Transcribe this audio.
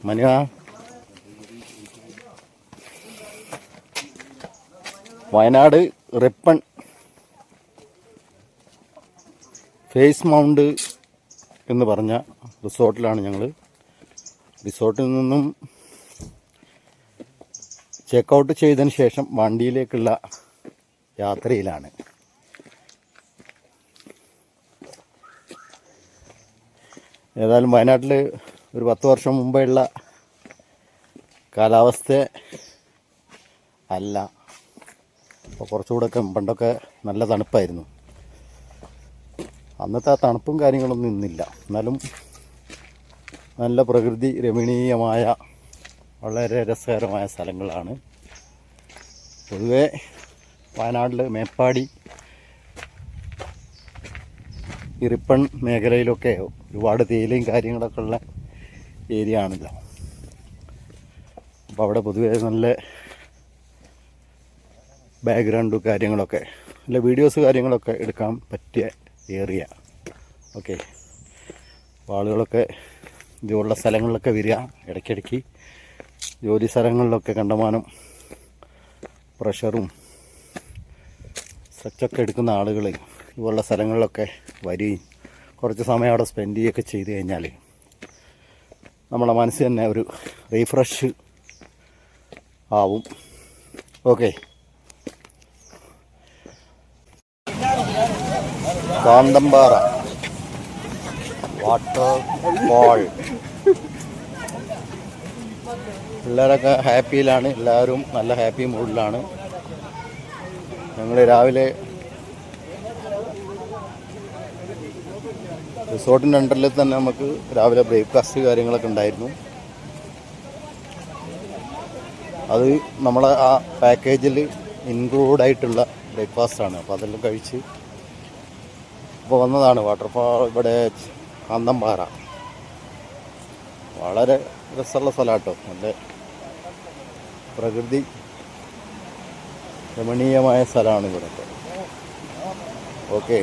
മനുവ Wayanad Ripon face mount എന്ന് പറഞ്ഞ റിസോർട്ടിലാണ് ഞങ്ങൾ. റിസോർട്ടിൽ നിന്നും ചെക്കൗട്ട് ചെയ്തതിന് ശേഷം വണ്ടിയിലേക്കുള്ള യാത്രയിലാണ്. ഏതായാലും വയനാട്ടിൽ ഒരു 10 വർഷം മുമ്പേയുള്ള കാലാവസ്ഥ അല്ല. അപ്പോൾ കുറച്ചുകൂടെയൊക്കെ പണ്ടൊക്കെ നല്ല തണുപ്പായിരുന്നു. അന്നത്തെ ആ തണുപ്പും കാര്യങ്ങളൊന്നും ഇന്നില്ല. എന്നാലും നല്ല പ്രകൃതി രമണീയമായ വളരെ രസകരമായ സ്ഥലങ്ങളാണ്. പൊതുവെ വയനാട്ടിൽ മേപ്പാടി ഇറിപ്പൺ മേഖലയിലൊക്കെ ഒരുപാട് തേയിലയും കാര്യങ്ങളൊക്കെ ഉള്ള ഏരിയ ആണല്ലോ. അപ്പോൾ അവിടെ പൊതുവെ നല്ല ബാക്ക്ഗ്രൗണ്ടും കാര്യങ്ങളൊക്കെ നല്ല വീഡിയോസ് കാര്യങ്ങളൊക്കെ എടുക്കാൻ പറ്റിയ ഏരിയ. ഓക്കെ, അപ്പോൾ ആളുകളൊക്കെ ഇതുപോലുള്ള സ്ഥലങ്ങളിലൊക്കെ വരിക. ഇടയ്ക്കിടയ്ക്ക് ജോലി സ്ഥലങ്ങളിലൊക്കെ കണ്ടമാനം പ്രഷറും സ്ട്രെച്ചൊക്കെ എടുക്കുന്ന ആളുകൾ ഇതുപോലുള്ള സ്ഥലങ്ങളിലൊക്കെ വരികയും കുറച്ച് സമയം അവിടെ സ്പെൻഡ് ചെയ്യുകയൊക്കെ ചെയ്ത് കഴിഞ്ഞാൽ നമ്മളെ മനസ്സ് തന്നെ ഒരു റീഫ്രഷ് ആവും. Okay, Kanthampara waterfall. പിള്ളേരൊക്കെ ഹാപ്പിയിലാണ്. എല്ലാവരും നല്ല ഹാപ്പി മൂഡിലാണ്. ഞങ്ങൾ രാവിലെ റിസോർട്ടിൻ്റെ അണ്ടറിൽ തന്നെ നമുക്ക് രാവിലെ ബ്രേക്ക്ഫാസ്റ്റ് കാര്യങ്ങളൊക്കെ ഉണ്ടായിരുന്നു. അത് നമ്മളെ ആ പാക്കേജിൽ ഇൻക്ലൂഡായിട്ടുള്ള ബ്രേക്ക്ഫാസ്റ്റാണ്. അപ്പോൾ അതെല്ലാം കഴിച്ച് ഇപ്പോൾ വന്നതാണ് വാട്ടർഫാൾ. ഇവിടെ കാന്തമ്പാറ വളരെ രസമുള്ള സ്ഥലമാണ് കേട്ടോ. നല്ല പ്രകൃതി രമണീയമായ സ്ഥലമാണ് ഇവിടെ. ഓക്കെ.